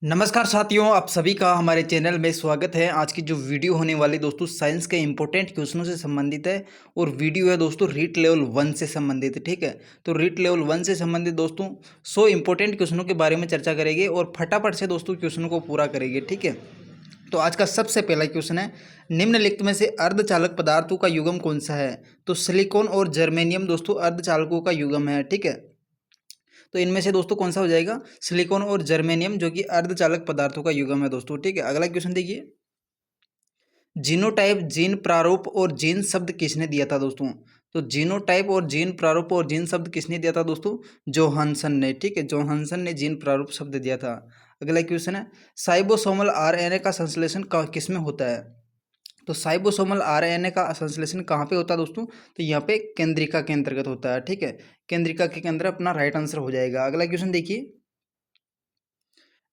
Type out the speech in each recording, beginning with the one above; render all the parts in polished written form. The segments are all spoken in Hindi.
नमस्कार साथियों, आप सभी का हमारे चैनल में स्वागत है। आज की जो वीडियो होने वाली दोस्तों साइंस के इंपॉर्टेंट क्वेश्चनों से संबंधित है और वीडियो है दोस्तों रीट लेवल 1 से संबंधित है। ठीक है, तो रीट लेवल 1 से संबंधित दोस्तों 100 इंपॉर्टेंट क्वेश्चनों के बारे में चर्चा करेंगे और फटाफट से दोस्तों क्वेश्चनों को पूरा करेंगे। ठीक है, तो आज का सबसे पहला क्वेश्चन है, निम्नलिखित में से अर्धचालक पदार्थों का युग्म कौन सा है? तो सिलिकॉन और जर्मेनियम दोस्तों अर्धचालकों का युग्म है। ठीक है, तो इनमें से दोस्तों कौन सा हो जाएगा? सिलिकॉन और जर्मेनियम, जो कि अर्धचालक पदार्थों का युग्म है दोस्तों। ठीक है, अगला क्वेश्चन देखिए, जीनोटाइप, जीन प्रारूप और जीन शब्द किसने दिया था दोस्तों? तो जीनोटाइप और जीन प्रारूप और जीन शब्द किसने दिया था दोस्तों? जोहानसन ने। ठीक है, जोहानसन ने जीन प्रारूप शब्द दिया था। अगला क्वेश्चन है, साइबोसोमल आरएनए का संश्लेषण किस में होता है? तो साइबोसोमल आरएनए का संश्लेषण कहाँ पे होता है दोस्तों? तो यहाँ पे केंद्रिका के अंतर्गत होता है। ठीक है, केंद्रिका के अंदर अपना राइट आंसर हो जाएगा। अगला क्वेश्चन देखिए,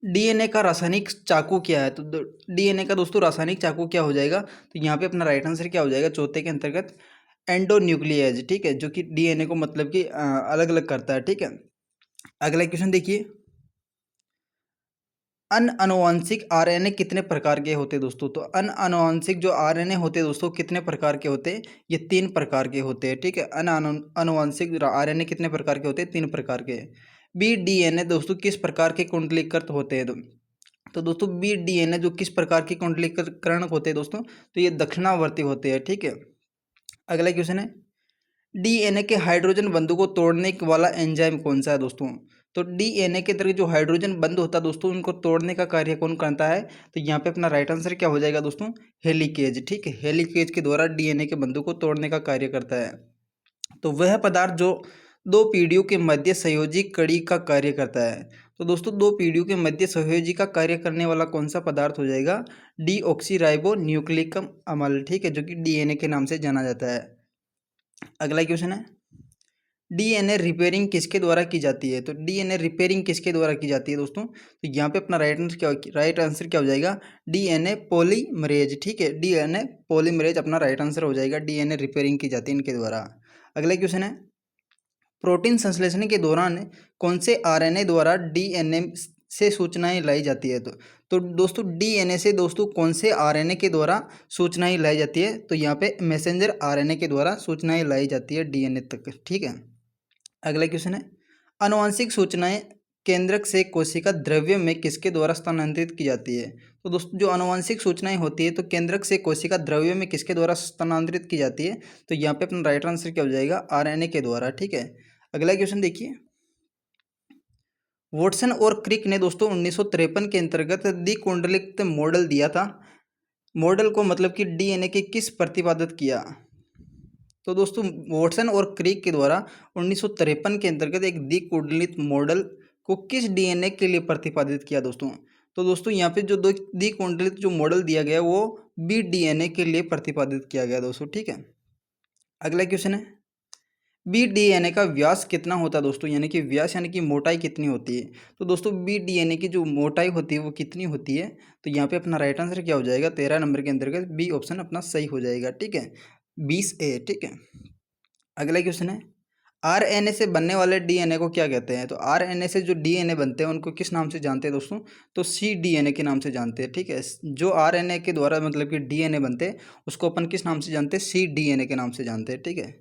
डीएनए का रासायनिक चाकू क्या है? तो डीएनए का दोस्तों रासायनिक चाकू क्या हो जाएगा? तो यहाँ पे अपना राइट आंसर क्या हो जाएगा? चौथे के अंतर्गत एंडोन्यूक्लियज। ठीक है, जो कि डीएनए को मतलब कि अलग अलग करता है। ठीक है, अगला क्वेश्चन देखिए, अनुवांशिक आरएनए कितने प्रकार के होते हैं दोस्तों? तो अनुवांशिक जो आरएनए होते हैं दोस्तों कितने प्रकार के होते हैं? ये 3 प्रकार के होते हैं। ठीक है, अनुवांशिक आरएनए कितने प्रकार के होते हैं? 3 प्रकार के। बी डीएनए दोस्तों किस प्रकार के कुंडलीकृत होते हैं? तो दोस्तों बी डीएनए जो किस प्रकार के कुंडलीकरण होते हैं दोस्तों? तो ये दक्षिणावर्ती होते हैं। ठीक है, अगला क्वेश्चन है, डीएनए के हाइड्रोजन बंधु को तोड़ने वाला एंजाइम कौन सा है दोस्तों? तो डीएनए के अंदर जो हाइड्रोजन बंध होता है दोस्तों, उनको तोड़ने का कार्य कौन करता है? तो यहाँ पे अपना राइट आंसर क्या हो जाएगा दोस्तों? हेलिकेज। ठीक है, हेलिकेज के द्वारा डीएनए के बंधु को तोड़ने का कार्य करता है। तो वह पदार्थ जो दो पीढ़ियों के मध्य संयोजी कड़ी का कार्य करता है। तो दोस्तों दो पीढ़ियों के मध्य संयोजी का कार्य करने वाला कौन सा पदार्थ हो जाएगा? डीऑक्सीराइबो न्यूक्लिक अम्ल। ठीक है, जो कि डीएनए के नाम से जाना जाता है। अगला क्वेश्चन है, डीएनए रिपेयरिंग किसके द्वारा की जाती है? तो डीएनए रिपेयरिंग किसके द्वारा की जाती है दोस्तों? तो यहाँ पे अपना राइट आंसर क्या हो जाएगा? DNA polymerase. ठीक है, डीएनए पॉलीमरेज अपना राइट आंसर हो जाएगा। डीएनए रिपेयरिंग की जाती है इनके द्वारा। अगला क्वेश्चन है, प्रोटीन संश्लेषण के दौरान कौन से आरएनए द्वारा डीएनए से सूचनाएं लाई जाती है? तो दोस्तों डीएनए से दोस्तों कौन से आरएनए के द्वारा सूचनाएं लाई जाती है? तो यहाँ पे मैसेंजर आरएनए के द्वारा सूचनाएं लाई जाती है डीएनए तक। ठीक है, अगला क्वेश्चन है, आनुवंशिक सूचनाएं केंद्रक से कोशिका द्रव्य में किसके द्वारा स्थानांतरित की जाती है? तो दोस्तों जो आनुवंशिक सूचनाएं होती है तो केंद्रक से कोशिका द्रव्य में किसके द्वारा स्थानांतरित की जाती है? तो यहाँ पे अपना राइट आंसर क्या हो जाएगा? आरएनए के द्वारा। ठीक है, अगला क्वेश्चन देखिए, वॉटसन और क्रिक ने दोस्तों 1953 के अंतर्गत द्विकुंडलित मॉडल दिया था। मॉडल को मतलब कि डीएनए के किस प्रतिपादित किया? तो दोस्तों वॉटसन और क्रिक के द्वारा 1953 के अंतर्गत एक द्विकुंडलित मॉडल को किस डीएनए के लिए प्रतिपादित किया दोस्तों? तो दोस्तों यहाँ पे जो दो द्विकुंडलित जो मॉडल दिया गया वो बी डीएनए के लिए प्रतिपादित किया गया दोस्तों। ठीक है, अगला क्वेश्चन है, बी डीएनए का व्यास कितना होता है दोस्तों? यानी कि व्यास यानी कि मोटाई कितनी होती है? तो दोस्तों बी डीएनए की जो मोटाई होती है वो कितनी होती है? तो यहाँ पे अपना राइट आंसर क्या हो जाएगा? 13 नंबर के अंतर्गत बी ऑप्शन अपना सही हो जाएगा। ठीक है, 20A। ठीक है, अगला क्वेश्चन है, आरएनए से बनने वाले डीएनए को क्या कहते हैं? तो आरएनए से जो डीएनए बनते हैं उनको किस नाम से जानते हैं दोस्तों? तो सी डीएनए के नाम से जानते हैं। ठीक है, जो आरएनए के द्वारा मतलब कि डीएनए बनते हैं उसको अपन किस नाम से जानते हैं? सी डीएनए के नाम से जानते हैं। ठीक है,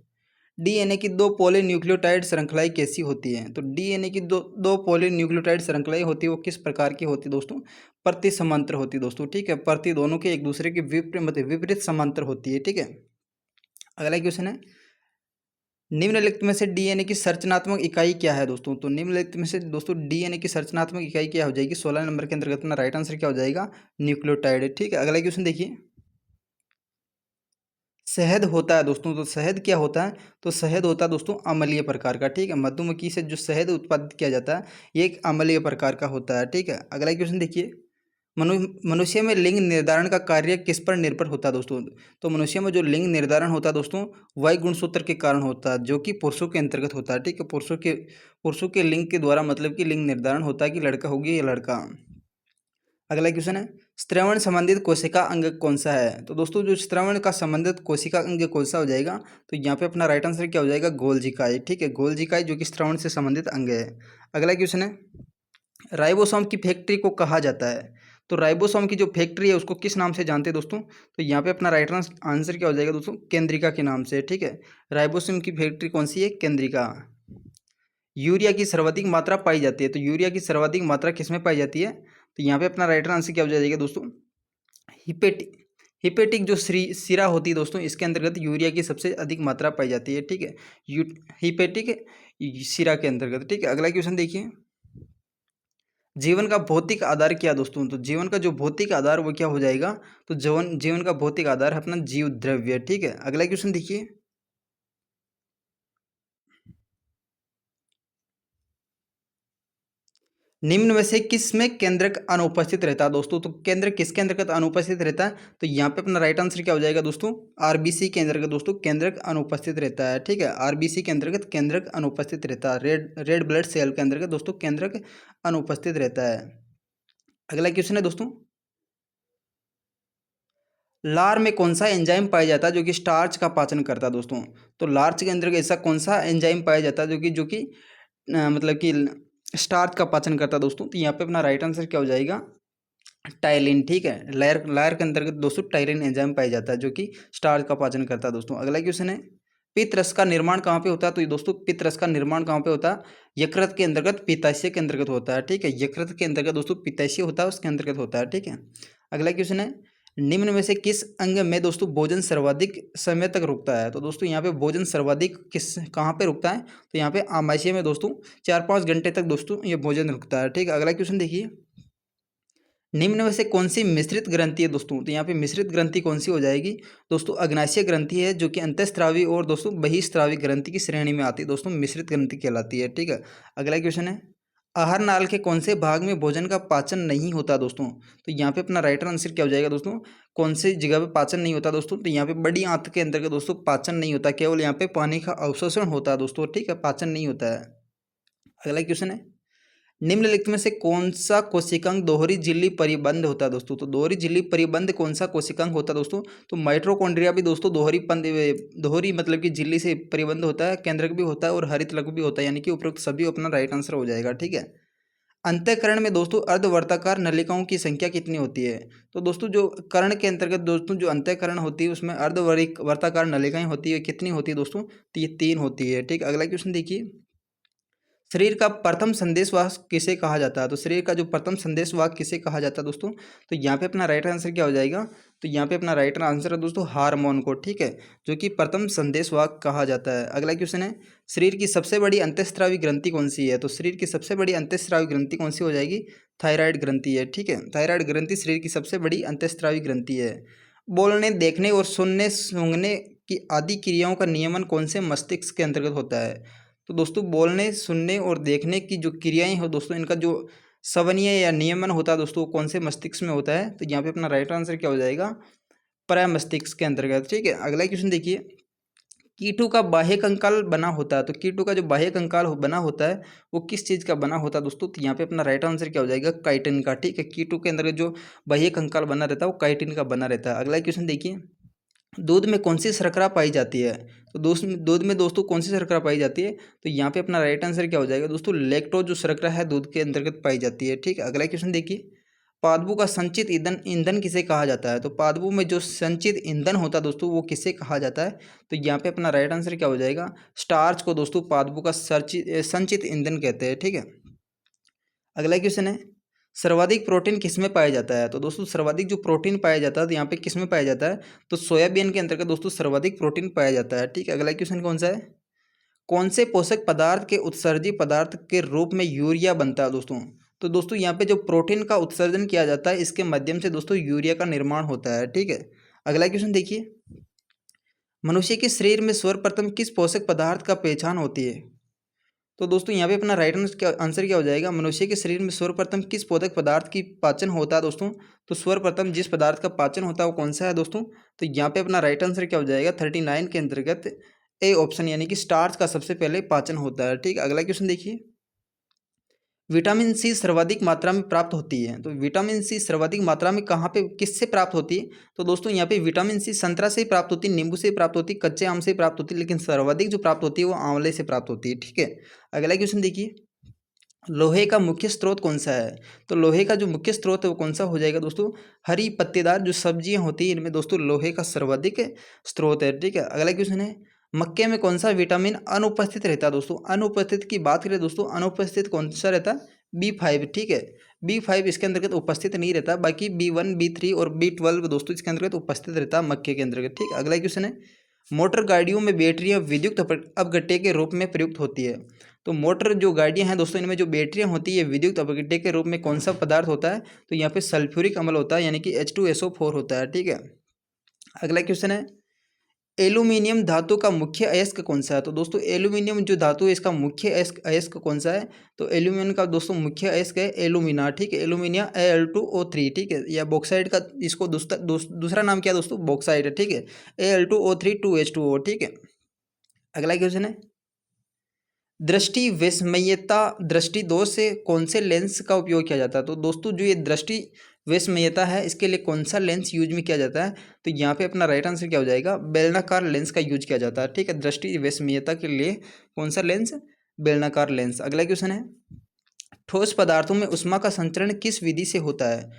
डीएनए की दो पॉलीन्यूक्लियोटाइड श्रृंखलाएं कैसी होती हैं? तो डीएनए की दो दो पॉलीन्यूक्लियोटाइड श्रृंखलाएं होती है वो किस प्रकार की होती है दोस्तों? प्रति समांतर होती है दोस्तों। ठीक है, प्रति दोनों के एक दूसरे के विपरीत समांतर होती है। ठीक है, अगला क्वेश्चन है, निम्नलिखित में से डीएनए की संरचनात्मक इकाई क्या है दोस्तों? तो निम्नलिखित में से दोस्तों डीएनए की संरचनात्मक इकाई क्या हो जाएगी? 16 नंबर के अंतर्गत अपना राइट आंसर क्या हो जाएगा? न्यूक्लियोटाइड। ठीक है, अगला क्वेश्चन देखिए, शहद होता है दोस्तों, तो शहद क्या होता है? तो शहद होता है दोस्तों अम्लीय प्रकार का। ठीक है, मधुमक्खी से जो शहद उत्पादित किया जाता है ये एक अम्लीय प्रकार का होता है। ठीक है, अगला क्वेश्चन देखिए, मनुष्य में लिंग निर्धारण का कार्य किस पर निर्भर होता है दोस्तों? तो मनुष्य में जो लिंग निर्धारण होता है दोस्तों वाई गुणसूत्र के कारण होता है, जो कि पुरुषों के अंतर्गत होता है। ठीक है, पुरुषों के लिंग के द्वारा मतलब कि लिंग निर्धारण होता है कि लड़का होगी या लड़का। अगला क्वेश्चन है, श्रवण संबंधित कोशिका अंग कौन सा है? तो दोस्तों जो श्रवण का संबंधित कोशिका अंग कौन सा हो जाएगा? तो यहाँ पे अपना राइट आंसर क्या हो जाएगा? गोल्जिकाई। ठीक है, गोल्जिकाई जो कि श्रवण से संबंधित अंग है। अगला क्वेश्चन है, राइबोसोम की फैक्ट्री को कहा जाता है? तो राइबोसोम की जो फैक्ट्री है उसको किस नाम से जानते हैं दोस्तों? तो यहाँ पे अपना राइट आंसर क्या हो जाएगा दोस्तों? केंद्रिका के नाम से, ठीक है। राइबोसोम की फैक्ट्री कौन सी है? केंद्रिका। यूरिया की सर्वाधिक मात्रा पाई जाती है, तो यूरिया की सर्वाधिक मात्रा किसमें पाई जाती है? तो यहाँ पे अपना राइट आंसर क्या हो जाएगा दोस्तों? हिपेटिक। हिपेटिक जो सिरा होती है दोस्तों, इसके अंतर्गत यूरिया की सबसे अधिक मात्रा पाई जाती है, ठीक है। यू हिपेटिक सिरा के अंतर्गत, ठीक है। अगला क्वेश्चन देखिए, जीवन का भौतिक आधार क्या है दोस्तों? तो जीवन का जो भौतिक आधार वो क्या हो जाएगा? तो जीवन जीवन का भौतिक आधार है अपना जीव द्रव्य, ठीक है। अगला क्वेश्चन देखिए, निम्न में से किस में केंद्रक अनुपस्थित रहता है दोस्तों? तो केंद्र किसके अंतर्गत अनुपस्थित रहता है? तो यहाँ पे अपना राइट आंसर क्या हो जाएगा दोस्तों? आरबीसी के अंतर्गत दोस्तों केंद्रक अनुपस्थित रहता है, ठीक है। आरबीसी के अंतर्गत केंद्रक अनुपस्थित रहता है, रेड रेड ब्लड सेल के अंतर्गत दोस्तों केंद्रक अनुपस्थित रहता है। अगला क्वेश्चन है दोस्तों, लार में कौन सा एंजाइम पाया जाता है जो कि स्टार्च का पाचन करता है दोस्तों? तो लार्च के अंदर ऐसा कौन सा एंजाइम पाया जाता है जो कि मतलब कि स्टार्च का पाचन करता है दोस्तों? तो यहाँ पे अपना राइट आंसर क्या हो जाएगा? टाइलिन, ठीक है। लायर लायर के अंतर्गत दोस्तों टाइलिन एंजाइम पाया जाता है जो कि स्टार्च का पाचन करता है दोस्तों। अगला क्वेश्चन है, पित्त रस का निर्माण कहाँ पे होता है? तो ये दोस्तों पित्त रस का निर्माण कहाँ पे होता है? यकृत के अंतर्गत पित्ताशय के अंतर्गत होता है, ठीक है। यकृत के अंतर्गत दोस्तों पित्ताशय होता है, उसके अंतर्गत होता है, ठीक है। अगला क्वेश्चन है, निम्न में से किस अंग में दोस्तों भोजन सर्वाधिक समय तक रुकता है? तो दोस्तों यहाँ पे भोजन सर्वाधिक किस कहाँ पे रुकता है? तो यहाँ पे आमाशय में दोस्तों 4-5 घंटे तक दोस्तों ये भोजन रुकता है, ठीक है। अगला क्वेश्चन देखिए, निम्न में से कौन सी मिश्रित ग्रंथि है दोस्तों? तो यहाँ पे मिश्रित ग्रंथि कौन सी हो जाएगी दोस्तों? अग्नाशय ग्रंथि है जो कि अंतःस्रावी और दोस्तों बहिस्रावी ग्रंथि की श्रेणी में आती है दोस्तों, मिश्रित ग्रंथि कहलाती है, ठीक है। अगला क्वेश्चन है, आहार नाल के कौन से भाग में भोजन का पाचन नहीं होता दोस्तों? तो यहाँ पे अपना राइट आंसर क्या हो जाएगा दोस्तों? कौन सी जगह पे पाचन नहीं होता दोस्तों? तो यहाँ पे बड़ी आंत के अंतर्गत दोस्तों पाचन नहीं होता, केवल यहाँ पे पानी का अवशोषण होता है दोस्तों, ठीक है, पाचन नहीं होता है। अगला क्वेश्चन है, निम्नलिखित में से कौन सा कोशिकांग दोहरी झिल्ली परिबंध होता है दोस्तों? तो दोहरी झिल्ली परिबंध कौन सा कोशिकांग होता है दोस्तों? तो माइटोकॉन्ड्रिया भी दोस्तों दोहरी मतलब कि झिल्ली से परिबंध होता है, केंद्रक भी होता है और हरितलक भी होता है, यानी कि उपरोक्त सभी अपना राइट आंसर हो जाएगा, ठीक है। अंतःकरण में दोस्तों अर्धवर्ताकार नलिकाओं की संख्या कितनी होती है? तो दोस्तों जो कर्ण के अंतर्गत दोस्तों जो अंतःकरण होती है उसमें अर्धवर्ताकार नलिकाएं होती है, कितनी होती है दोस्तों? तो ये 3 होती है, ठीक। अगला क्वेश्चन देखिए, शरीर का प्रथम संदेशवाहक किसे कहा जाता है? तो शरीर का जो प्रथम संदेशवाहक किसे कहा जाता है दोस्तों? तो यहाँ पे अपना राइट आंसर क्या हो जाएगा? तो यहाँ पे अपना राइट आंसर है दोस्तों हार्मोन को, ठीक है, जो कि प्रथम संदेशवाहक कहा जाता है। अगला क्वेश्चन है, शरीर की सबसे बड़ी अंतःस्रावी ग्रंथि कौन सी है? तो शरीर की सबसे बड़ी अंतःस्रावी ग्रंथि कौन सी हो जाएगी? थायराइड ग्रंथि है, ठीक है। थायराइड ग्रंथि शरीर की सबसे बड़ी अंतःस्रावी ग्रंथि है। बोलने, देखने और सुनने सूंघने की आदि क्रियाओं का नियमन कौन से मस्तिष्क के अंतर्गत होता है? तो दोस्तों बोलने, सुनने और देखने की जो क्रियाएं हो दोस्तों, इनका जो सवनीय या नियमन होता है दोस्तों, कौन से मस्तिष्क में होता है? तो यहाँ पे अपना राइट आंसर क्या हो जाएगा? मस्तिष्क के अंतर्गत, ठीक है। अगला क्वेश्चन देखिए, कीटों का बाह्य कंकाल बना होता है, तो कीटों का जो बाह्य कंकाल बना होता है वो किस चीज़ का बना होता है दोस्तों? तो यहाँ पे अपना राइट आंसर क्या हो जाएगा? काइटिन का, ठीक है। कीटों के अंदर जो बाह्य कंकाल बना रहता है वो काइटिन का बना रहता है। अगला क्वेश्चन देखिए, दूध में कौन सी शर्करा पाई जाती है? तो दूध में दोस्तों कौन सी शर्करा पाई जाती है? तो यहाँ पे अपना राइट आंसर क्या हो जाएगा दोस्तों? लैक्टोज जो शर्करा है दूध के अंतर्गत पाई जाती है, ठीक है। अगला क्वेश्चन देखिए, पादपों का संचित ईंधन ईंधन किसे कहा जाता है? तो पादपों में जो संचित ईंधन होता है दोस्तों वो किसे कहा जाता है? तो यहाँ पे अपना राइट आंसर क्या हो जाएगा? स्टार्च को दोस्तों पादपों का संचित ईंधन कहते हैं, ठीक है। अगला क्वेश्चन है, सर्वाधिक प्रोटीन किस में पाया जाता है? तो दोस्तों सर्वाधिक जो प्रोटीन पाया जाता है तो यहाँ पे किस में पाया जाता है? तो सोयाबीन के अंतर्गत दोस्तों सर्वाधिक प्रोटीन पाया जाता है, ठीक है। अगला क्वेश्चन कौन सा है, कौन से पोषक पदार्थ के उत्सर्जी पदार्थ के रूप में यूरिया बनता है दोस्तों? तो दोस्तों यहाँ पे जो प्रोटीन का उत्सर्जन किया जाता है इसके माध्यम से दोस्तों यूरिया का निर्माण होता है, ठीक है। अगला क्वेश्चन देखिए, मनुष्य के शरीर में सर्वप्रथम किस पोषक पदार्थ का पहचान होती है? तो दोस्तों यहाँ पे अपना राइट आंसर क्या हो जाएगा? मनुष्य के शरीर में सर्वप्रथम किस पोषक पदार्थ की पाचन होता है दोस्तों? तो सर्वप्रथम जिस पदार्थ का पाचन होता है वो कौन सा है दोस्तों? तो यहाँ पे अपना राइट आंसर क्या हो जाएगा? 39 के अंतर्गत ए ऑप्शन, यानी कि स्टार्च का सबसे पहले पाचन होता है, ठीक। अगला क्वेश्चन देखिए, विटामिन सी सर्वाधिक मात्रा में प्राप्त होती है, तो विटामिन सी सर्वाधिक मात्रा में कहाँ पे किससे प्राप्त होती है? तो दोस्तों यहाँ पे विटामिन सी संतरा से प्राप्त होती है, नींबू से प्राप्त होती है, कच्चे आम से प्राप्त होती है, लेकिन सर्वाधिक जो प्राप्त होती है वो आंवले से प्राप्त होती है, ठीक है। अगला क्वेश्चन देखिए, लोहे का मुख्य स्रोत कौन सा है? तो लोहे का जो मुख्य स्रोत है वो कौन सा हो जाएगा दोस्तों? हरी पत्तेदार जो सब्जियां होती हैं इनमें दोस्तों लोहे का सर्वाधिक स्रोत है। ठीक है, अगला क्वेश्चन है, मक्के में कौन सा विटामिन अनुपस्थित रहता है दोस्तों? अनुपस्थित की बात करें दोस्तों, अनुपस्थित कौन सा रहता है? B5। ठीक है, B5 इसके अंतर्गत उपस्थित नहीं रहता, बाकी B1 B3 और B12 दोस्तों इसके अंतर्गत उपस्थित रहता है मक्के के अंतर्गत। ठीक है, अगला क्वेश्चन है, मोटर गाड़ियों में बैटरियां विद्युत अपघट्य के रूप में प्रयुक्त होती है। तो मोटर जो गाड़ियां हैं दोस्तों इनमें जो बैटरियां होती है विद्युत अपघट्य के रूप में कौन सा पदार्थ होता है? तो यहाँ पे सल्फ्यूरिक अम्ल होता है, यानी कि H2SO4 होता है। ठीक है, अगला क्वेश्चन है, एल्यूमिनियम धातु का मुख्य अयस्क कौन सा है? तो दोस्तों एल्यूमिनियम जो धातु है इसका मुख्य अयस्क कौन सा है? तो एल्यूमिनियम का दोस्तों मुख्य अयस्क है एल्यूमिना। ठीक है, एल्यूमिनिया Al2O3। ठीक है, या बॉक्साइड का इसको दूसरा नाम क्या है दोस्तों? बॉक्साइड है। ठीक है, Al2O3 2H2O। ठीक है, अगला क्वेश्चन है, दृष्टि विस्मयता दृष्टि दोष से कौन से लेंस का उपयोग किया जाता है? तो दोस्तों जो ये दृष्टि विस्मयता है इसके लिए कौन सा लेंस यूज में किया जाता है? तो यहाँ पे अपना राइट आंसर क्या हो जाएगा? बेलनाकार लेंस का यूज किया जाता है। ठीक है, दृष्टि विस्मयता के लिए कौन सा लेंस? बेलनाकार लेंस। अगला क्वेश्चन है, ठोस पदार्थों में ऊष्मा का संचरण किस विधि से होता है?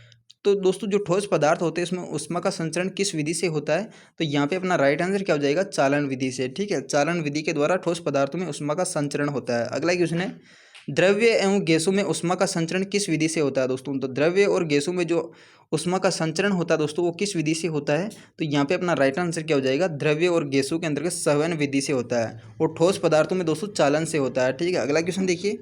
तो दोस्तों जो ठोस पदार्थ होते हैं उसमें ऊष्मा का संचरण किस विधि से होता है? तो यहाँ पे अपना राइट आंसर क्या हो जाएगा? चालन विधि से। ठीक है, चालन विधि के द्वारा ठोस पदार्थों में ऊष्मा का संचरण होता है। अगला क्वेश्चन है, द्रव्य एवं गैसों में ऊष्मा का संचरण किस विधि से होता है दोस्तों? तो द्रव्य और गैसों में जो ऊष्मा का संचरण होता है दोस्तों वो किस विधि से होता है? तो यहाँ पे अपना राइट आंसर क्या हो जाएगा? द्रव्य और गैसों के अंतर्गत संवहन विधि से होता है, और ठोस पदार्थों में दोस्तों चालन से होता है। ठीक है, अगला क्वेश्चन देखिए,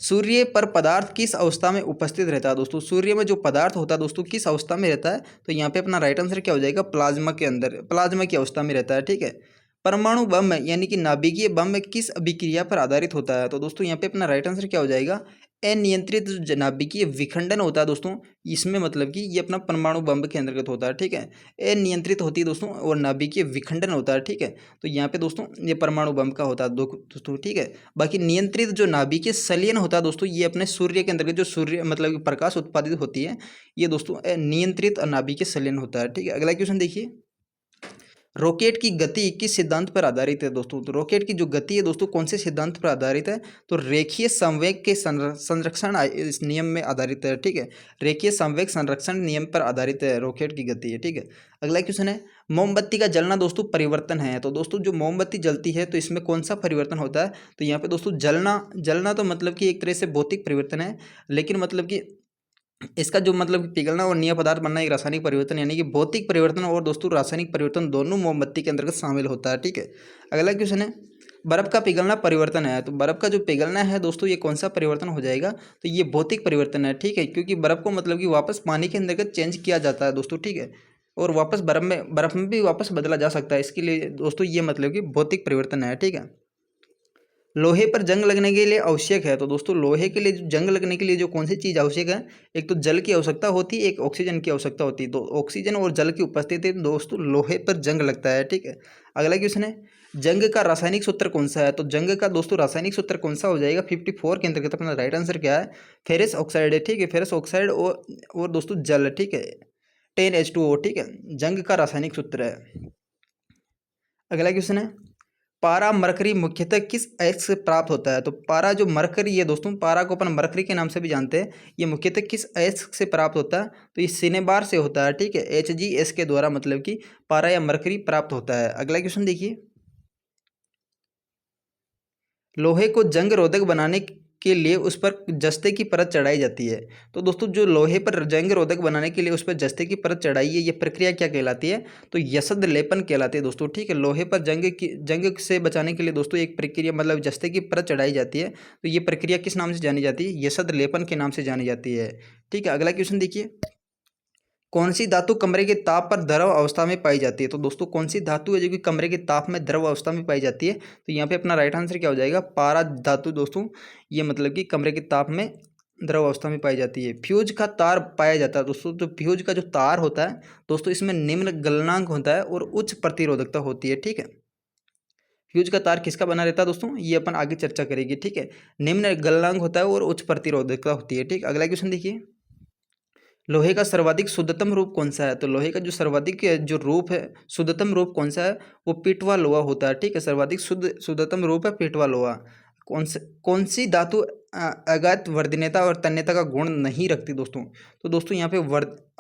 सूर्य पर पदार्थ किस अवस्था में उपस्थित रहता है दोस्तों? सूर्य में जो पदार्थ होता है दोस्तों किस अवस्था में रहता है? तो यहाँ पे अपना राइट आंसर क्या हो जाएगा? प्लाज्मा के अंदर, प्लाज्मा की अवस्था में रहता है। ठीक है, परमाणु बम यानी कि नाभिकीय बम किस अभिक्रिया पर आधारित होता है? तो दोस्तों यहाँ पे अपना राइट आंसर क्या हो जाएगा? अनियंत्रित जो नाभिकीय विखंडन होता है दोस्तों, इसमें मतलब कि ये अपना परमाणु बम के अंतर्गत होता है। ठीक है, अनियंत्रित होती है दोस्तों और नाभिकीय विखंडन होता है। ठीक है, तो यहाँ पे दोस्तों ये परमाणु बम का होता है दोस्तों। ठीक है, बाकी नियंत्रित जो नाभिकीय संलयन होता है दोस्तों ये अपने सूर्य के अंतर्गत जो सूर्य मतलब कि प्रकाश उत्पादित होती है ये दोस्तों नियंत्रित नाभिकीय संलयन होता है। ठीक है, अगला क्वेश्चन देखिए, रॉकेट की गति किस सिद्धांत पर आधारित है दोस्तों? तो रॉकेट की जो गति है दोस्तों कौन से सिद्धांत पर आधारित है? तो रेखीय संवेग के संरक्षण इस नियम में आधारित है। ठीक है, रेखीय संवेग संरक्षण नियम पर आधारित है रॉकेट की गति है। ठीक है, अगला क्वेश्चन है, मोमबत्ती का जलना दोस्तों परिवर्तन है। तो दोस्तों जो मोमबत्ती जलती है तो इसमें कौन सा परिवर्तन होता है? तो यहाँ पे दोस्तों जलना जलना तो मतलब कि एक तरह से भौतिक परिवर्तन है, लेकिन मतलब कि इसका जो मतलब पिघलना और नया पदार्थ बनना एक रासायनिक परिवर्तन, यानी कि भौतिक परिवर्तन और दोस्तों रासायनिक परिवर्तन दोनों मोमबत्ती के अंतर्गत शामिल होता है। ठीक है, अगला क्वेश्चन है, बर्फ का पिघलना परिवर्तन है। तो बर्फ का जो पिघलना है दोस्तों ये कौन सा परिवर्तन हो जाएगा? तो ये भौतिक परिवर्तन है। ठीक है, क्योंकि बर्फ को मतलब कि वापस पानी के अंतर्गत चेंज किया जाता है दोस्तों। ठीक है, और वापस बर्फ में भी वापस बदला जा सकता है, इसके लिए दोस्तों ये मतलब कि भौतिक परिवर्तन है। ठीक है, लोहे पर जंग लगने के लिए आवश्यक है। तो दोस्तों लोहे के लिए जंग लगने के लिए जो कौन सी चीज़ आवश्यक है? एक तो जल की आवश्यकता होती है, एक ऑक्सीजन की आवश्यकता होती है। तो ऑक्सीजन और जल की उपस्थिति में दोस्तों लोहे पर जंग लगता है। ठीक है, अगला क्वेश्चन है, जंग का रासायनिक सूत्र कौन सा है? तो जंग का दोस्तों रासायनिक सूत्र कौन सा हो जाएगा? 54 के अंतर्गत अपना राइट आंसर क्या है? फेरस ऑक्साइड है। ठीक है, फेरस ऑक्साइड और दोस्तों जल। ठीक है, 10H2O। ठीक है, जंग का रासायनिक सूत्र है। अगला क्वेश्चन है, पारा मरकरी मुख्यतः किस अयस्क से प्राप्त होता है? तो पारा जो मरकरी है दोस्तों, पारा को अपन मरकरी के नाम से भी जानते हैं, ये मुख्यतः किस अयस्क से प्राप्त होता है? तो ये सिनेबार से होता है। ठीक है, HgS के द्वारा मतलब कि पारा या मरकरी प्राप्त होता है। अगला क्वेश्चन देखिए, लोहे को जंग रोधक बनाने के लिए उस पर जस्ते की परत चढ़ाई जाती है। तो दोस्तों जो लोहे पर जंग रोधक बनाने के लिए उस पर जस्ते की परत चढ़ाई है ये प्रक्रिया क्या कहलाती है? तो यसद लेपन कहलाती है दोस्तों। ठीक है, लोहे पर जंग से बचाने के लिए दोस्तों एक प्रक्रिया मतलब जस्ते की परत चढ़ाई जाती है, तो ये प्रक्रिया किस नाम से जानी जाती है? यसद लेपन के नाम से जानी जाती है। ठीक है, अगला क्वेश्चन देखिए, कौन सी धातु कमरे के ताप पर द्रव अवस्था में पाई जाती है? तो दोस्तों कौन सी धातु है जो कि कमरे के ताप में द्रव अवस्था में पाई जाती है? तो यहाँ पे अपना राइट आंसर क्या हो जाएगा? पारा धातु दोस्तों, ये मतलब कि कमरे के ताप में द्रव अवस्था में पाई जाती है। फ्यूज का तार पाया जाता है दोस्तों, तो फ्यूज का जो तार होता है दोस्तों इसमें निम्न गलनांक होता है और उच्च प्रतिरोधकता होती है। ठीक है, फ्यूज का तार किसका बना रहता है दोस्तों? ये अपन आगे चर्चा करेंगे। ठीक है, निम्न गलनांक होता है और उच्च प्रतिरोधकता होती है। ठीक, अगला क्वेश्चन देखिए, लोहे का सर्वाधिक शुद्धतम रूप कौन सा है? तो लोहे का जो सर्वाधिक जो रूप है शुद्धतम रूप कौन सा है? वो पीटवा लोहा होता है। ठीक है, सर्वाधिक शुद्धतम रूप है पीटवा लोहा। कौन सी धातु अगाध वर्धनीयता और तन्यता का गुण नहीं रखती दोस्तों? तो दोस्तों यहाँ पे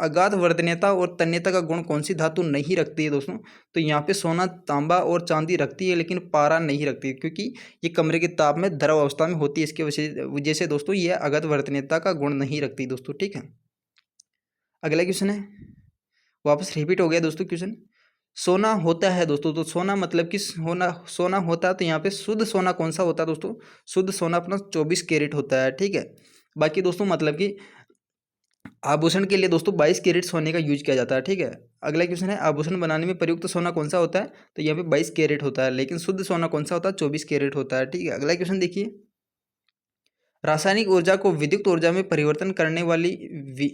अगाध वर्धनीयता और तन्यता का गुण कौन सी धातु नहीं रखती है दोस्तों? तो यहाँ पे सोना, तांबा और चांदी रखती है, लेकिन पारा नहीं रखती, क्योंकि ये कमरे के ताप में द्रव अवस्था में होती है। इसके वजह से दोस्तों ये अगाध वर्धनीयता का गुण नहीं रखती दोस्तों। ठीक है, अगला क्वेश्चन है, वापस रिपीट हो गया दोस्तों क्वेश्चन। सोना होता है दोस्तों, तो सोना मतलब कि सोना होता है, तो यहाँ पे शुद्ध सोना कौन सा होता है दोस्तों? शुद्ध सोना अपना 24 कैरेट होता है। ठीक है, बाकी दोस्तों मतलब कि आभूषण के लिए दोस्तों 22 कैरेट सोने का यूज किया जाता है। ठीक है, अगला क्वेश्चन है, आभूषण बनाने में प्रयुक्त सोना कौन सा होता है? तो यहाँ पे 22 कैरेट होता है, लेकिन शुद्ध सोना कौन सा होता है? 24 कैरेट होता है। ठीक है, अगला क्वेश्चन देखिए, रासायनिक ऊर्जा को विद्युत ऊर्जा में परिवर्तन करने वाली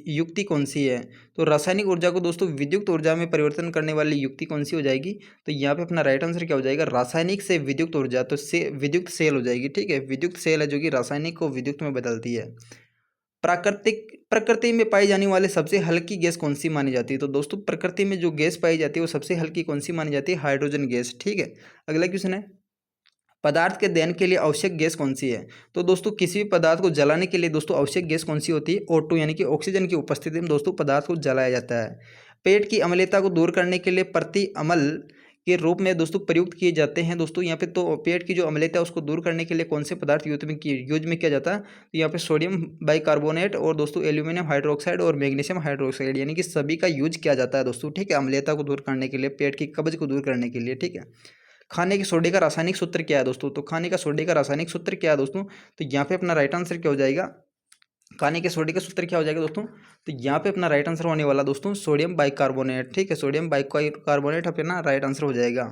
युक्ति कौन सी है? तो रासायनिक ऊर्जा को दोस्तों विद्युत ऊर्जा में परिवर्तन करने वाली युक्ति कौन सी हो जाएगी? तो यहाँ पे अपना राइट आंसर क्या हो जाएगा? रासायनिक से विद्युत ऊर्जा, तो से विद्युत सेल हो जाएगी। ठीक है, विद्युत सेल है जो कि रासायनिक को विद्युत में बदलती है। प्रकृति में पाई जाने वाले सबसे हल्की गैस कौन सी मानी जाती है? तो दोस्तों प्रकृति में जो गैस पाई जाती है वो सबसे हल्की कौन सी मानी जाती है? Hydrogen gas. ठीक है, अगला क्वेश्चन है, पदार्थ के दहन के लिए आवश्यक गैस कौन सी है? तो दोस्तों किसी भी पदार्थ को जलाने के लिए दोस्तों आवश्यक गैस कौन सी होती है? O2 यानी कि ऑक्सीजन की उपस्थिति में दोस्तों पदार्थ को जलाया जाता है। पेट की अम्लता को दूर करने के लिए प्रति अम्ल के रूप में दोस्तों प्रयुक्त किए जाते हैं दोस्तों। यहाँ पे तो पेट की जो अम्लता है उसको दूर करने के लिए कौन से पदार्थ यूज में किया जाता है? तो यहाँ पे सोडियम बाइकार्बोनेट और दोस्तों एल्यूमिनियम हाइड्रोक्साइड और मैग्नीशियम हाइड्रोक्साइड, यानी कि सभी का यूज किया जाता है दोस्तों। ठीक है, अम्लता को दूर करने के लिए, पेट की कब्ज को दूर करने के लिए। ठीक है, खाने के सोडे का रासायनिक सूत्र क्या है दोस्तों? तो खाने का सोडे का रासायनिक सूत्र क्या है दोस्तों? तो यहाँ पे अपना राइट आंसर क्या हो जाएगा? खाने के सोडे का सूत्र क्या हो जाएगा दोस्तों? तो यहाँ पे अपना राइट आंसर होने वाला दोस्तों सोडियम बाइकार्बोनेट। ठीक है, सोडियम बाइकार्बोनेट अपना राइट आंसर हो जाएगा।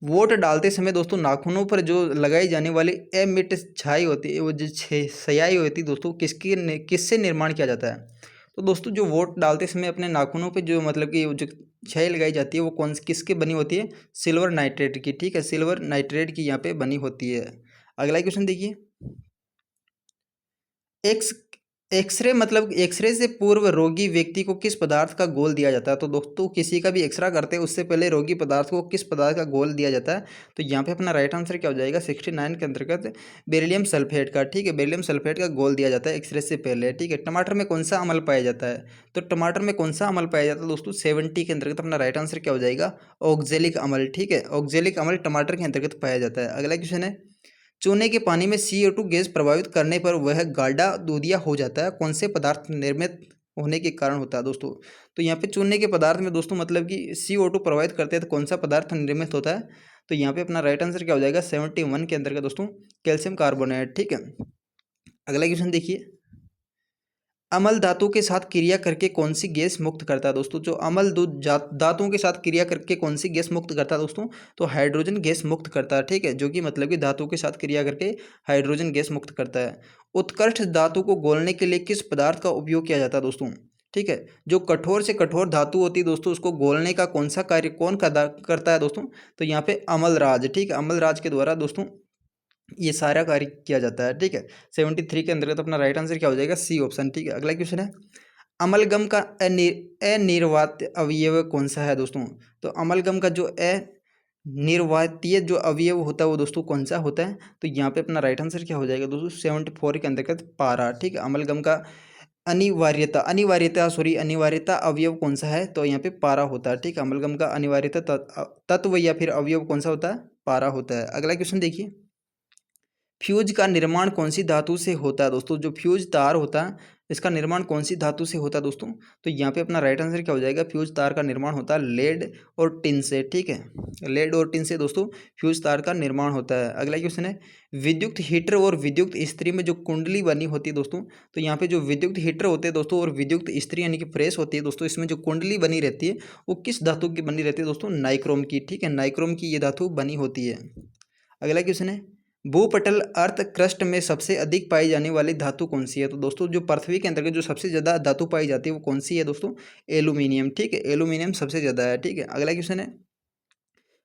वोट डालते समय दोस्तों नाखूनों पर जो लगाई जाने वाली अमिट छाई होती है, वो जो स्याही होती है दोस्तों, किससे निर्माण किया जाता है? तो दोस्तों जो वोट डालते समय अपने नाखूनों पे जो मतलब कि जो छाई लगाई जाती है वो किसकी बनी होती है? सिल्वर नाइट्रेट की। ठीक है, सिल्वर नाइट्रेट की यहाँ पे बनी होती है। अगला क्वेश्चन देखिए, एक्स एक्सरे मतलब एक्सरे से पूर्व रोगी व्यक्ति को किस पदार्थ का घोल दिया जाता है? तो दोस्तों किसी का भी एक्सरा करते हैं उससे पहले रोगी पदार्थ को किस पदार्थ का घोल दिया जाता है? तो यहाँ पे अपना राइट आंसर क्या हो जाएगा? 69 के अंतर्गत बेरिलियम सल्फेट का। ठीक है, बेरिलियम सल्फेट का घोल दिया जाता है एक्सरे से पहले। ठीक है, टमाटर में कौन सा अम्ल पाया जाता है? तो टमाटर में कौन सा अम्ल पाया जाता है दोस्तों? 70 के अंतर्गत अपना राइट आंसर क्या हो जाएगा? ऑक्जेलिक अम्ल। ठीक है, ऑक्जेलिक अम्ल टमाटर के अंतर्गत पाया जाता है। अगला क्वेश्चन है, चूने के पानी में CO2 गैस प्रभावित करने पर वह गाढ़ा दूधिया हो जाता है, कौन से पदार्थ निर्मित होने के कारण होता है दोस्तों? तो यहाँ पे चूने के पदार्थ में दोस्तों मतलब कि CO2 प्रभावित करते हैं, तो कौन सा पदार्थ निर्मित होता है? तो यहाँ पे अपना राइट आंसर क्या हो जाएगा? 71 के अंतर्गत दोस्तों कैल्शियम कार्बोनेट। ठीक है, अगला क्वेश्चन देखिए, अम्ल धातु के साथ क्रिया करके कौन सी गैस मुक्त करता है दोस्तों? जो अम्ल धातुओं के साथ क्रिया करके कौन सी गैस मुक्त करता है दोस्तों? तो हाइड्रोजन गैस मुक्त करता है। ठीक है, जो कि मतलब कि धातु के साथ क्रिया करके हाइड्रोजन गैस मुक्त करता है। उत्कृष्ट धातु को घोलने के लिए किस पदार्थ का उपयोग किया जाता है दोस्तों? ठीक है, जो कठोर से कठोर धातु होती है दोस्तों उसको घोलने का कौन सा कार्य कौन करता है दोस्तों? तो यहाँ पे अमलराज। ठीक है, अमलराज के द्वारा दोस्तों ये सारा कार्य किया जाता है। ठीक है, 73 के अंतर्गत अपना राइट आंसर क्या हो जाएगा? C option. ठीक है, अगला क्वेश्चन है, अमलगम का अनिर्वात्य अवयव कौन सा है दोस्तों? तो अमलगम का जो अनिर्वातीय जो अवयव होता है वो दोस्तों कौन सा होता है? तो यहाँ पे अपना राइट आंसर क्या हो जाएगा दोस्तों? 74 के अंतर्गत पारा। ठीक है, अमलगम का अनिवार्यता अवयव कौन सा है? तो यहाँ पे पारा होता है। ठीक है, अमलगम का अनिवार्यता तत्व या फिर अवयव कौन सा होता है? पारा होता है। अगला क्वेश्चन देखिए, फ्यूज का निर्माण कौन सी धातु से होता है दोस्तों? जो फ्यूज तार होता है इसका निर्माण कौन सी धातु से होता है दोस्तों? तो यहाँ पे अपना राइट आंसर क्या हो जाएगा? फ्यूज तार का निर्माण होता है लेड और टिन से। ठीक है, लेड और टिन से दोस्तों फ्यूज तार का निर्माण होता है। अगला क्वेश्चन है, विद्युत हीटर और विद्युत इस्त्री में जो कुंडली बनी होती है दोस्तों, तो यहाँ पे जो विद्युत हीटर होते हैं दोस्तों और विद्युत इस्त्री यानी कि प्रेस होती है दोस्तों, इसमें जो कुंडली बनी रहती है वो किस धातु की बनी रहती है दोस्तों? नाइक्रोम की। ठीक है, नाइक्रोम की ये धातु बनी होती है। अगला क्वेश्चन है, भूपटल अर्थ क्रस्ट में सबसे अधिक पाई जाने वाली धातु कौन सी है? तो दोस्तों जो पृथ्वी के अंतर्गत जो सबसे ज़्यादा धातु पाई जाती है वो कौन सी है दोस्तों? एल्यूमिनियम। ठीक है, एल्यूमिनियम सबसे ज़्यादा है। ठीक है, अगला क्वेश्चन है,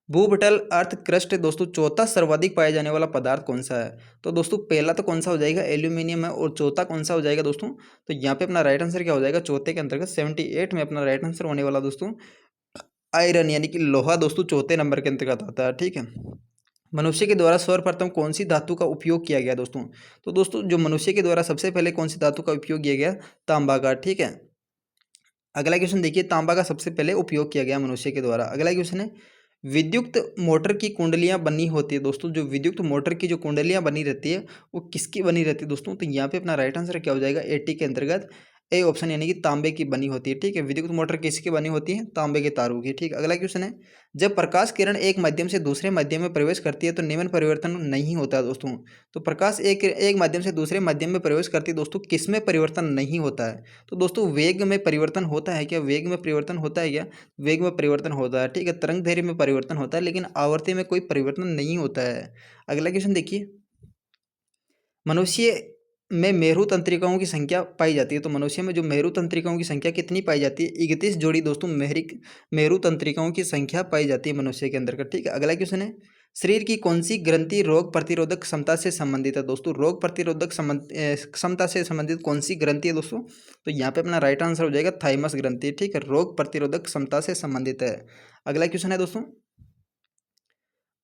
भूपटल अर्थ क्रस्ट दोस्तों चौथा सर्वाधिक पाया जाने वाला पदार्थ कौन सा है? तो दोस्तों पहला तो कौन सा हो जाएगा? एल्यूमिनियम है, और चौथा कौन सा हो जाएगा दोस्तों? तो यहाँ पे अपना राइट आंसर क्या हो जाएगा? चौथे के अंतर्गत 78 में अपना राइट आंसर होने वाला दोस्तों आयरन यानी कि लोहा दोस्तों चौथे नंबर के अंतर्गत आता है। ठीक है, मनुष्य के द्वारा सर्वप्रथम कौन सी धातु का उपयोग किया गया दोस्तों? तो दोस्तों जो मनुष्य के द्वारा सबसे पहले कौन सी धातु का उपयोग किया गया? तांबा का। ठीक है, अगला क्वेश्चन देखिए, तांबा का सबसे पहले उपयोग किया गया मनुष्य के द्वारा। अगला क्वेश्चन है, विद्युत मोटर की कुंडलियां बनी होती है दोस्तों, जो विद्युत मोटर की जो कुंडलियां बनी रहती है वो किसकी बनी रहती है दोस्तों? तो यहाँ पे अपना राइट आंसर क्या हो जाएगा? 80 के अंतर्गत ए ऑप्शन यानी कि तांबे की बनी होती है। ठीक है, विद्युत मोटर किसकी बनी होती है? तांबे के तारों की। ठीक, अगला क्वेश्चन है, जब प्रकाश किरण एक माध्यम से दूसरे माध्यम में प्रवेश करती है तो निम्न परिवर्तन नहीं होता है दोस्तों। तो प्रकाश एक एक माध्यम से दूसरे माध्यम में प्रवेश करती है दोस्तों, किस में परिवर्तन नहीं होता है? तो दोस्तों वेग में परिवर्तन होता है क्या? वेग में परिवर्तन होता है क्या? वेग में परिवर्तन होता है। ठीक है, तरंग दैर्घ्य में परिवर्तन होता है, लेकिन आवर्ती में कोई परिवर्तन नहीं होता है। अगला क्वेश्चन देखिए, मनुष्य में मेरु तंत्रिकाओं की संख्या पाई जाती है। तो मनुष्य में जो मेरु तंत्रिकाओं की संख्या कितनी पाई जाती है? 31 जोड़ी दोस्तों मेरु तंत्रिकाओं की संख्या पाई जाती है मनुष्य के अंदर का। ठीक है, अगला क्वेश्चन है, शरीर की कौन सी ग्रंथि रोग प्रतिरोधक क्षमता से संबंधित है दोस्तों? रोग प्रतिरोधक क्षमता से संबंधित कौन सी ग्रंथि है दोस्तों? तो यहाँ पे अपना राइट आंसर हो जाएगा थाइमस ग्रंथि। ठीक है, रोग प्रतिरोधक क्षमता से संबंधित है। अगला क्वेश्चन है दोस्तों,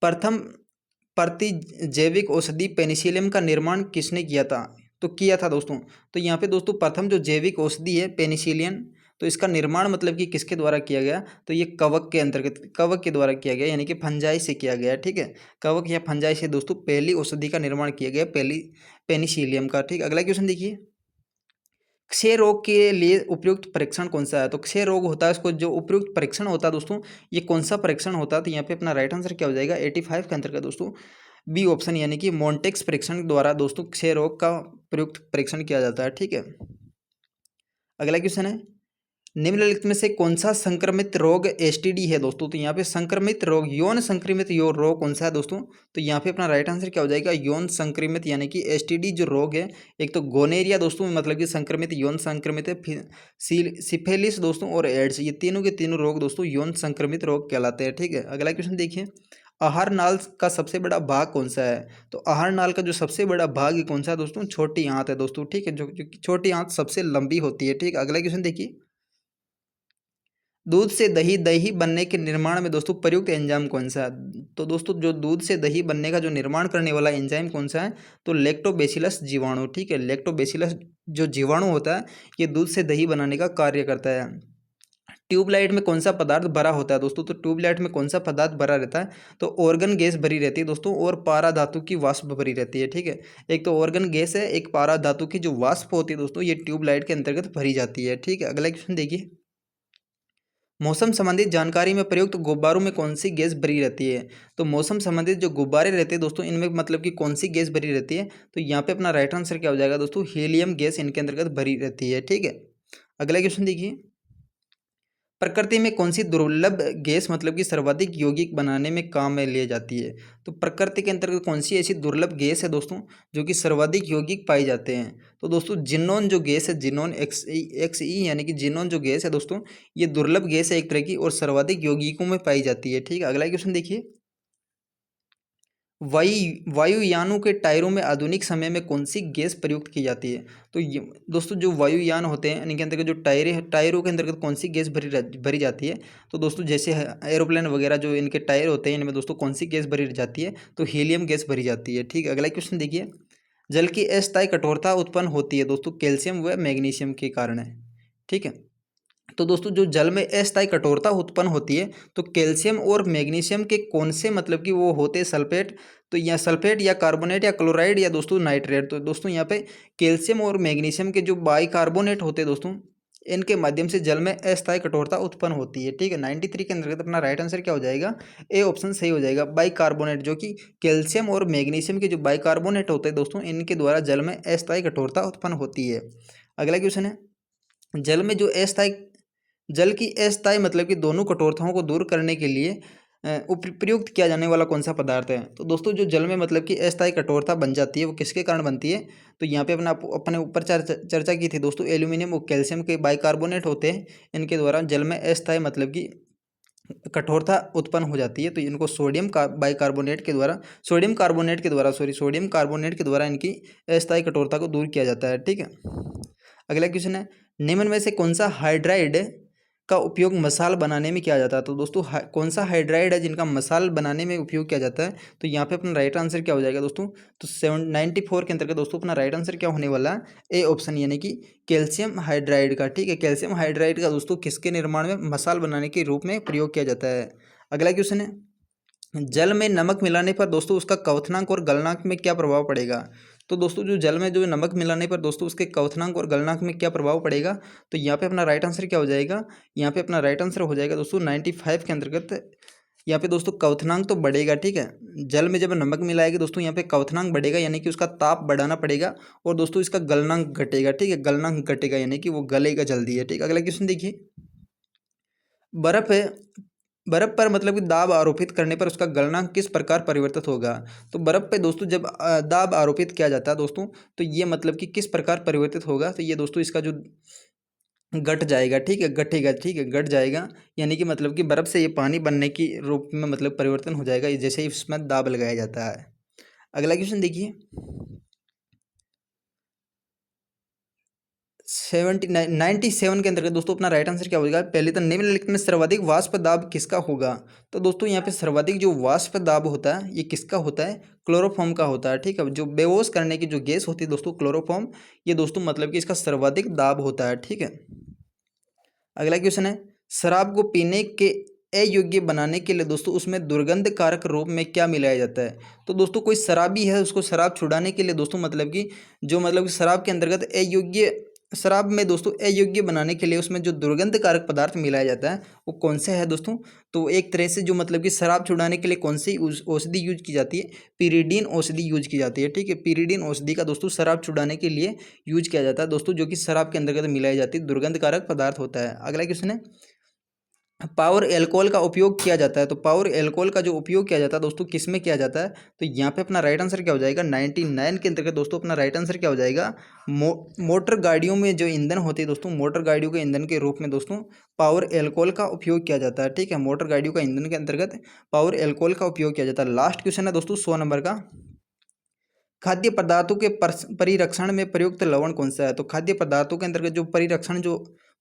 प्रथम प्रतिजैविक औषधि पेनिसिलियम का निर्माण किसने किया था? तो किया था दोस्तों। तो यहाँ पे दोस्तों प्रथम जो जैविक औषधि है पेनिसिलियन, तो इसका निर्माण मतलब कि किसके द्वारा किया गया? तो ये कवक के अंतर्गत, कवक के द्वारा किया गया, यानी कि फंजाई से किया गया। ठीक है, कवक या फंजाई से दोस्तों पहली औषधि का निर्माण किया गया, पहली पेनिसिलियम का। ठीक, अगला क्वेश्चन देखिए, क्षय रोग के लिए उपयुक्त परीक्षण कौन सा है? तो क्षय रोग होता है, उसको जो उपयुक्त परीक्षण होता है दोस्तों, ये कौन सा परीक्षण होता है? तो यहाँ पे अपना राइट आंसर क्या हो जाएगा? 85 के अंतर्गत दोस्तों बी ऑप्शन यानी कि मॉन्टेक्स परीक्षण द्वारा दोस्तों क्षय रोग का प्रयुक्त परीक्षण किया जाता है। ठीक है, अगला क्वेश्चन है, निम्नलिखित में से कौन सा संक्रमित रोग एसटीडी है दोस्तों? तो यहाँ पे संक्रमित रोग, यौन संक्रमित रोग कौन सा है दोस्तों? तो यहाँ पे अपना राइट आंसर क्या हो जाएगा? यौन संक्रमित यानी कि एसटीडी जो रोग है, एक तो गोनेरिया दोस्तों मतलब कि संक्रमित, यौन संक्रमित है, फिर सिफिलिस दोस्तों और एड्स, ये तीनों के तीनों रोग दोस्तों यौन संक्रमित रोग कहलाते हैं। ठीक है, अगला क्वेश्चन देखिए, आहार नाल का सबसे बड़ा भाग कौन सा है? तो आहार नाल का जो सबसे बड़ा भाग कौन सा है दोस्तों? छोटी आंत है दोस्तों। ठीक है, जो छोटी आंत सबसे लंबी होती है। ठीक, अगला क्वेश्चन देखिए, दूध से दही, दही बनने के निर्माण में दोस्तों प्रयुक्त एंजाइम कौन सा है? तो दोस्तों जो दूध से दही बनने का जो निर्माण करने वाला एंजाइम कौन सा है? तो लैक्टोबैसिलस जीवाणु। ठीक है, लैक्टोबैसिलस जो जीवाणु होता है, ये दूध से दही बनाने का कार्य करता है। ट्यूबलाइट में कौन सा पदार्थ भरा होता है दोस्तों? तो ट्यूबलाइट में कौन सा पदार्थ भरा रहता है? तो ऑर्गन गैस भरी रहती है दोस्तों, और पारा धातु की वाष्प भरी रहती है। ठीक है, एक तो ऑर्गन गैस है, एक पारा धातु की जो वाष्प होती है दोस्तों, ये ट्यूबलाइट के अंतर्गत भरी जाती है। ठीक है, अगला क्वेश्चन देखिए, मौसम संबंधित जानकारी में प्रयुक्त गुब्बारों में कौन सी गैस भरी रहती है? तो मौसम संबंधित जो गुब्बारे रहते हैं दोस्तों, इनमें मतलब कि कौन सी गैस भरी रहती है? तो यहाँ पे अपना राइट आंसर क्या हो जाएगा दोस्तों? हीलियम गैस इनके अंतर्गत भरी रहती है। ठीक है, अगला क्वेश्चन देखिए, प्रकृति में कौन सी दुर्लभ गैस मतलब कि सर्वाधिक यौगिक बनाने में काम में लिए जाती है? तो प्रकृति के अंतर्गत कौन सी ऐसी दुर्लभ गैस है दोस्तों जो कि सर्वाधिक यौगिक पाए जाते हैं? तो दोस्तों जिनोन जो गैस है, जिनोन एक्स ई यानी कि जिनोन जो गैस है दोस्तों, ये दुर्लभ गैस है एक तरह की, और सर्वाधिक यौगिकों में पाई जाती है। ठीक है, अगला क्वेश्चन देखिए, वायुयानों के टायरों में आधुनिक समय में कौन सी गैस प्रयुक्त की जाती है? तो ये दोस्तों जो वायुयान होते हैं इनके अंतर्गत जो टायरों के अंतर्गत कौन सी गैस भरी जाती है? तो दोस्तों जैसे एरोप्लेन वगैरह जो इनके टायर होते हैं, इनमें दोस्तों कौन सी गैस भरी जाती है? तो हीलियम गैस भरी जाती है। ठीक है, अगला क्वेश्चन देखिए, जल की अस्थायी कठोरता उत्पन्न होती है दोस्तों कैल्शियम व मैग्नीशियम के कारण है। ठीक है, तो दोस्तों जो जल में अस्थायी कठोरता उत्पन्न होती है, तो कैल्शियम और मैग्नीशियम के कौन से मतलब कि वो होते हैं सल्फेट? तो या सल्फेट या कार्बोनेट या क्लोराइड या दोस्तों नाइट्रेट। तो दोस्तों यहाँ पे कैल्शियम और मैग्नीशियम के जो बाइकार्बोनेट होते हैं दोस्तों, इनके माध्यम से जल में अस्थायी कठोरता उत्पन्न होती है। ठीक है, 93 के अंतर्गत अपना राइट आंसर क्या हो जाएगा? ए ऑप्शन सही हो जाएगा, बाइकार्बोनेट, जो कि कैल्शियम और मैग्नीशियम के जो बाइकार्बोनेट होते हैं दोस्तों, इनके द्वारा जल में अस्थायी कठोरता उत्पन्न होती है। अगला क्वेश्चन है, जल में जो अस्थायी जल की अस्थायी मतलब कि दोनों कठोरताओं को दूर करने के लिए प्रयुक्त किया जाने वाला कौन सा पदार्थ है? तो दोस्तों जो जल में मतलब कि अस्थायी कठोरता बन जाती है, वो किसके कारण बनती है? तो यहाँ पे अपने ऊपर चर्चा की थी दोस्तों, एल्यूमिनियम और कैल्शियम के बाइकार्बोनेट होते हैं, इनके द्वारा जल में अस्थायी मतलब कि कठोरता उत्पन्न हो जाती है। तो इनको बाइकार्बोनेट के द्वारा, सोडियम कार्बोनेट के द्वारा इनकी अस्थायी कठोरता को दूर किया जाता है। ठीक है, अगला क्वेश्चन है, निम्न में से कौन सा हाइड्राइड का उपयोग मसाल बनाने में किया जाता है। तो दोस्तों कौन सा हाइड्राइड है जिनका मसाल बनाने में उपयोग किया जाता है? तो यहाँ पे अपना राइट आंसर क्या हो जाएगा दोस्तों? तो 94 के अंतर्गत दोस्तों अपना राइट आंसर क्या होने वाला है? ए ऑप्शन, यानी कि कैल्शियम हाइड्राइड का। ठीक है, कैल्शियम हाइड्राइड का दोस्तों किसके निर्माण में मसाल बनाने के रूप में प्रयोग किया जाता है? अगला क्वेश्चन है, जल में नमक मिलाने पर दोस्तों उसका क्वथनांक और गलनांक में क्या प्रभाव पड़ेगा? तो दोस्तों जो जल में जो नमक मिलाने पर दोस्तों उसके क्वथनांक और गलनांक में क्या प्रभाव पड़ेगा? तो यहाँ पे अपना राइट आंसर क्या हो जाएगा? यहाँ पे अपना राइट आंसर हो जाएगा दोस्तों 95 के अंतर्गत। यहाँ पे दोस्तों क्वथनांक तो बढ़ेगा, ठीक है। जल में जब नमक मिलाएगी दोस्तों यहाँ पे क्वथनांक बढ़ेगा, यानी कि उसका ताप बढ़ाना पड़ेगा, और दोस्तों इसका गलनांक घटेगा। ठीक है, गलनांक घटेगा यानी कि वो गलेगा जल्दी है। ठीक है, अगला क्वेश्चन देखिए, बर्फ है, बर्फ पर मतलब कि दाब आरोपित करने पर उसका गलनांक किस प्रकार परिवर्तित होगा? तो बर्फ पे दोस्तों जब दाब आरोपित किया जाता है दोस्तों, तो ये मतलब कि किस प्रकार परिवर्तित होगा? तो ये दोस्तों इसका जो घट जाएगा, ठीक है, घटेगा, ठीक है, घट जाएगा, यानी कि मतलब कि बर्फ से ये पानी बनने की रूप में मतलब परिवर्तन हो जाएगा जैसे ही इसमें दाब लगाया जाता है। अगला क्वेश्चन देखिए, 97 के अंतर्गत दोस्तों अपना राइट आंसर क्या होगा? पहले तो निम्नलिखित में सर्वाधिक वाष्प दाब किसका होगा? तो दोस्तों यहाँ पे सर्वाधिक जो वाष्प दाब होता है ये किसका होता है? क्लोरोफॉर्म का होता है। ठीक है, जो बेहोश करने की जो गैस होती है दोस्तों क्लोरोफॉर्म, ये दोस्तों मतलब कि इसका सर्वाधिक दाब होता है। ठीक है, अगला क्वेश्चन है, शराब को पीने के अयोग्य बनाने के लिए दोस्तों उसमें दुर्गंध कारक रूप में क्या मिलाया जाता है? तो दोस्तों कोई शराबी है, उसको शराब छुड़ाने के लिए दोस्तों मतलब कि जो मतलब कि शराब के अंतर्गत अयोग्य, शराब में दोस्तों अयोग्य बनाने के लिए उसमें जो दुर्गंध कारक पदार्थ मिलाया जाता है वो कौन सा है दोस्तों? तो एक तरह से जो मतलब कि शराब छुड़ाने के लिए कौन सी औषधि यूज की जाती है? पीरिडीन औषधि यूज की जाती है। ठीक है, पीरिडीन औषधि का दोस्तों शराब छुड़ाने के लिए यूज किया जाता है दोस्तों, जो कि शराब के अंतर्गत मिलाई जाती है, दुर्गंध कारक पदार्थ होता है। अगला क्वेश्चन है, पावर एल्कोहल का उपयोग किया जाता है। तो पावर एल्कोहल का जो उपयोग किया जाता है दोस्तों किस में किया जाता है? तो यहाँ पे अपना राइट आंसर क्या हो जाएगा? 99 के अंतर्गत दोस्तों अपना राइट आंसर क्या हो जाएगा? मोटर गाड़ियों में जो ईंधन होती है दोस्तों, मोटर गाड़ियों के ईंधन के रूप में दोस्तों पावर एल्कोहल का उपयोग किया जाता है। ठीक है, मोटर गाड़ियों का ईंधन के अंतर्गत पावर एल्कोहल का उपयोग किया जाता है। लास्ट क्वेश्चन है दोस्तों 100 नंबर का, खाद्य पदार्थों के परिरक्षण में प्रयुक्त लवण कौन सा है? तो खाद्य पदार्थों के अंतर्गत जो परिरक्षण जो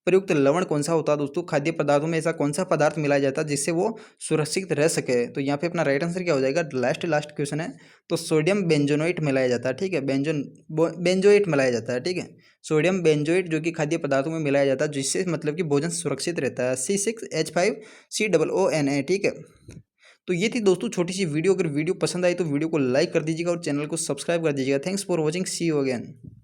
प्रयुक्त लवण कौन सा होता है दोस्तों? खाद्य पदार्थों में ऐसा कौन सा पदार्थ मिलाया जाता है जिससे वो सुरक्षित रह सके? तो यहाँ पे अपना राइट आंसर क्या हो जाएगा? लास्ट क्वेश्चन है, तो सोडियम बेंजोनेट मिलाया जाता है। ठीक है, बेंजोएट मिलाया जाता है। ठीक है, सोडियम बेंजोएट जो कि खाद्य पदार्थों में मिलाया जाता है जिससे मतलब कि भोजन सुरक्षित रहता है। C6H5COONA। ठीक है, तो ये थी दोस्तों छोटी सी वीडियो। अगर वीडियो पसंद आई तो वीडियो को लाइक कर दीजिएगा और चैनल को सब्सक्राइब कर दीजिएगा। Thanks for watching, see you again.